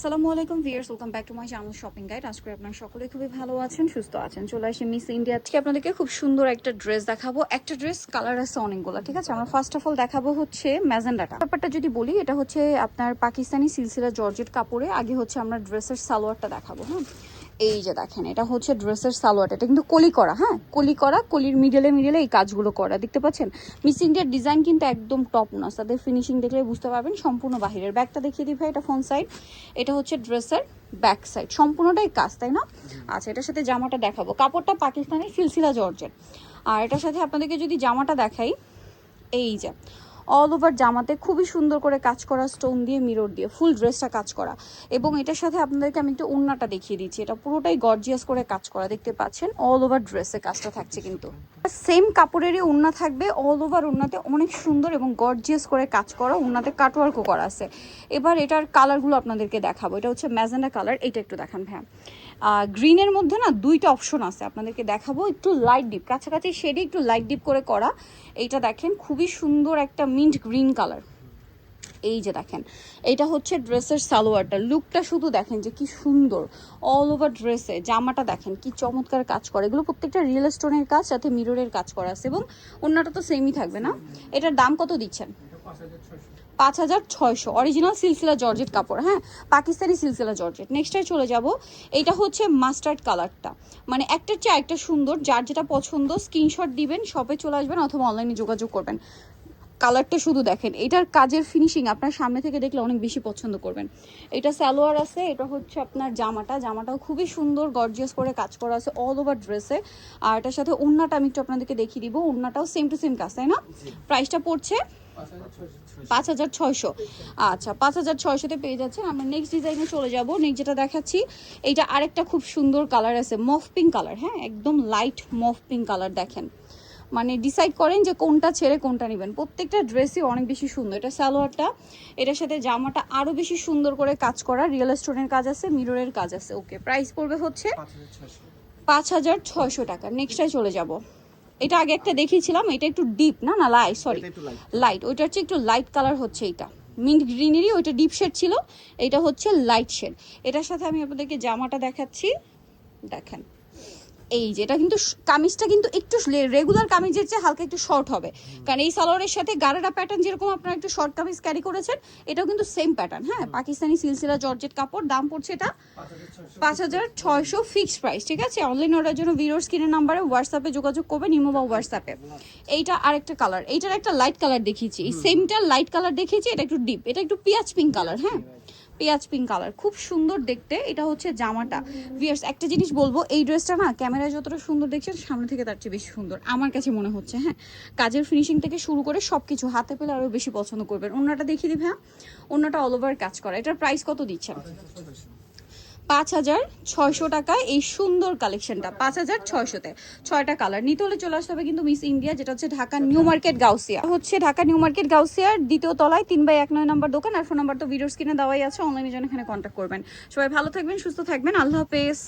আসসালামু আলাইকুম viewers, welcome back to my channel shopping guide. আজকে আপনারা সকলে খুবই ভালো আছেন, সুস্থ আছেন। চলে আসি মিস ইন্ডিয়া থেকে আপনাদেরকে খুব সুন্দর একটা ড্রেস দেখাবো। একটা ড্রেস কালার আছে অনেকগুলো, ঠিক আছে। আমরা ফার্স্ট অফ অল দেখাবো হচ্ছে ম্যাজেন্ডাটা। ব্যাপারটা যদি বলি, এটা হচ্ছে আপনার পাকিস্তানি সিলসিলা জর্জেট কাপড়ে। আগে হচ্ছে আমরা ড্রেসের সালোয়ারটা দেখাবো। হ্যাঁ, এই যে দেখেন, এটা হচ্ছে ড্রেসের সালোয়ার। এটা কিন্তু কলি করা, হ্যাঁ কলি করা, কলির মিডলে এই কাজগুলো করা, দেখতে পাচ্ছেন। মিস ইন্ডিয়ার ডিজাইন কিন্তু একদম টপ নচ, তাদের ফিনিশিং দেখলে বুঝতে পারবেন সম্পূর্ণ বাহিরের। ব্যাগটা দেখিয়ে দিই ভাই, এটা ফ্রন্ট সাইড, এটা হচ্ছে ড্রেসের ব্যাক সাইড, সম্পূর্ণটাই কাজ, তাই না? আচ্ছা, এটার সাথে জামাটা দেখাবো। কাপড়টা পাকিস্তানি সিলসিলা জর্জেট। আর এটার সাথে আপনাদেরকে যদি জামাটা দেখাই, এই যে অল ওভার জামাতে খুবই সুন্দর করে কাজ করা, স্টোন দিয়ে মিরর দিয়ে ফুল ড্রেসটা কাজ করা। এবং এটার সাথে আপনাদেরকে আমি একটু ওড়নাটা দেখিয়ে দিচ্ছি। এটা পুরোটাই গর্জিয়াস করে কাজ করা, দেখতে পাচ্ছেন। অল ওভার ড্রেসে কাজটা থাকছে, কিন্তু সেম কাপড়েরই ওড়না থাকবে। অল ওভার ওড়নাতে অনেক সুন্দর এবং গর্জিয়াস করে কাজ করা, ওড়নাতে কাটওয়ার্কও করা আছে। এবার এটার কালারগুলো আপনাদেরকে দেখাবো। এটা হচ্ছে ম্যাজেন্ডা কালার, এটা একটু দেখান ভাইয়া। গ্রিনের মধ্যে না দুইটা অপশন আছে, আপনাদেরকে দেখাবো। একটু লাইট ডিপ, কাছাকাছি শেডে একটু লাইট ডিপ করে করা। এইটা দেখেন, খুবই সুন্দর একটা মিন্ট গ্রিন কালার। এই যে দেখেন, এটা হচ্ছে ড্রেসের সালোয়ারটা, লুকটা শুধু দেখেন যে কি সুন্দর। অল ওভার ড্রেসে জামাটা দেখেন কি চমৎকার কাজ করে। এগুলো প্রত্যেকটা রিয়েল স্টোনের কাজ, সাথে মিররের কাজ করা আছে। এবং অন্যটা তো সেমই থাকবে না। এটার দাম কত দিচ্ছেন? 5600, অরিজিনাল সিলসিলা জর্জেট কাপড়, হ্যাঁ পাকিস্তানি সিলসিলা জর্জেট। নেক্সটটায় চলে যাব। এইটা হচ্ছে মাস্টার্ড কালারটা, মানে একটার চেয়ে একটা সুন্দর। যার যেটা পছন্দ স্ক্রিনশট দিবেন, শপে চলে আসবেন অথবা অনলাইনে যোগাযোগ করবেন। কালারটা শুধু দেখেন, এটার কাজের ফিনিশিং আপনার সামনে থেকে দেখলে অনেক বেশি পছন্দ করবেন। এটা সালোয়ার আছে, এটা হচ্ছে আপনার জামাটাও খুবই সুন্দর গর্জিয়াস করে কাজ করা আছে অল ওভার ড্রেসে। আর এটার সাথে ওড়নাটা আমি একটু আপনাদেরকে দেখিয়ে দিব। ওড়নাটাও সেম টু সেম কাজ, তাই না? প্রাইসটা পড়ছে 5600। আচ্ছা, 5600-তে পেয়ে যাচ্ছেন। আমরা নেক্সট ডিজাইনে চলে যাব। নেক্সট যেটা দেখাচ্ছি, এইটা আরেকটা খুব সুন্দর কালার আছে, মফ পিঙ্ক কালার। হ্যাঁ, একদম লাইট মফ পিঙ্ক কালার। দেখেন, মানে ডিসাইড করেন যে কোনটা ছেড়ে কোনটা নেবেন। প্রত্যেকটা ড্রেসই অনেক বেশি সুন্দর। এটা সালোয়ারটা, এটার সাথে জামাটা আরো বেশি সুন্দর করে কাজ করা, রিয়েল স্টোনের কাজ আছে, মিররের কাজ আছে। ওকে, প্রাইস পড়বে হচ্ছে 5600 টাকা। নেক্সটটায় চলে যাব। এটা আগে একটা দেখিয়েছিলাম, এটা একটু ডিপ না না লাইট, সরি লাইট। ওইটার চেয়ে একটু লাইট কালার হচ্ছে এইটা, মিন্ট গ্রিনেরই। ওইটা ডিপ শেড ছিল, এটা হচ্ছে লাইট শেড। এটার সাথে আমি আপনাদেরকে জামাটা দেখাচ্ছি, দেখেন। এই যে এটা কিন্তু কামিজটা কিন্তু একটু রেগুলার কামিজের চেয়ে হালকা একটু শর্ট হবে, কারণ এই সালোয়ারের সাথে গারারা প্যাটার্ন যেরকম আপনারা একটু শর্ট কামিজ ক্যারি করেছেন, এটাও কিন্তু সেম প্যাটার্ন। হ্যাঁ, পাকিস্তানি সিলসিলা জর্জেট কাপড়। দাম পড়ছে এটা 5600 ফিক্সড প্রাইস, ঠিক আছে। অনলাইন অর্ডারের জন্য ভিডিওর স্ক্রিনের নাম্বারে হোয়াটসঅ্যাপে যোগাযোগ করবেন, ইমো বা হোয়াটসঅ্যাপে। এইটা আরেকটা কালার, এইটার একটা লাইট কালার দেখিয়েছি, এই সেমটা লাইট কালার দেখিয়েছি। এটা একটু ডিপ, এটা একটু পেঁয়াজ পিঙ্ক কালার। হ্যাঁ, পেঁয়াজ পিঙ্ক কালার, খুব সুন্দর দেখতে। এটা হচ্ছে জামাটা। ভিউয়ার্স, একটা জিনিস বলবো, এই ড্রেসটা না ক্যামেরায় যতটা সুন্দর দেখছেন, সামনে থেকে তার চেয়ে বেশি সুন্দর আমার কাছে মনে হচ্ছে। হ্যাঁ, কাজের ফিনিশিং থেকে শুরু করে সবকিছু হাতে পেলে আরো বেশি পছন্দ করবেন। ওড়নাটা দেখিয়ে দিই ভাইয়া, ওড়নাটা অল ওভার কাজ করা। এটার প্রাইস কত দিচ্ছেন? 5600 টাকায় এই সুন্দর কালেকশনটা, 5600-তে 6টা কালার। নিতে হলে চলে আসতে হবে কিন্তু মিস ইন্ডিয়া, যেটা হচ্ছে ঢাকা নিউ মার্কেট গাউসিয়া। হচ্ছে ঢাকা নিউ মার্কেট গাউসিয়ার 2য় তলায় 3/19 নম্বর দোকান। আর ফোন নাম্বার তো ভিডিওর স্ক্রিনে দেওয়াই আছে, অনলাইনে জন্য এখানে কন্ট্যাক্ট করবেন। সবাই ভালো থাকবেন, সুস্থ থাকবেন, আল্লাহ হাফেজ।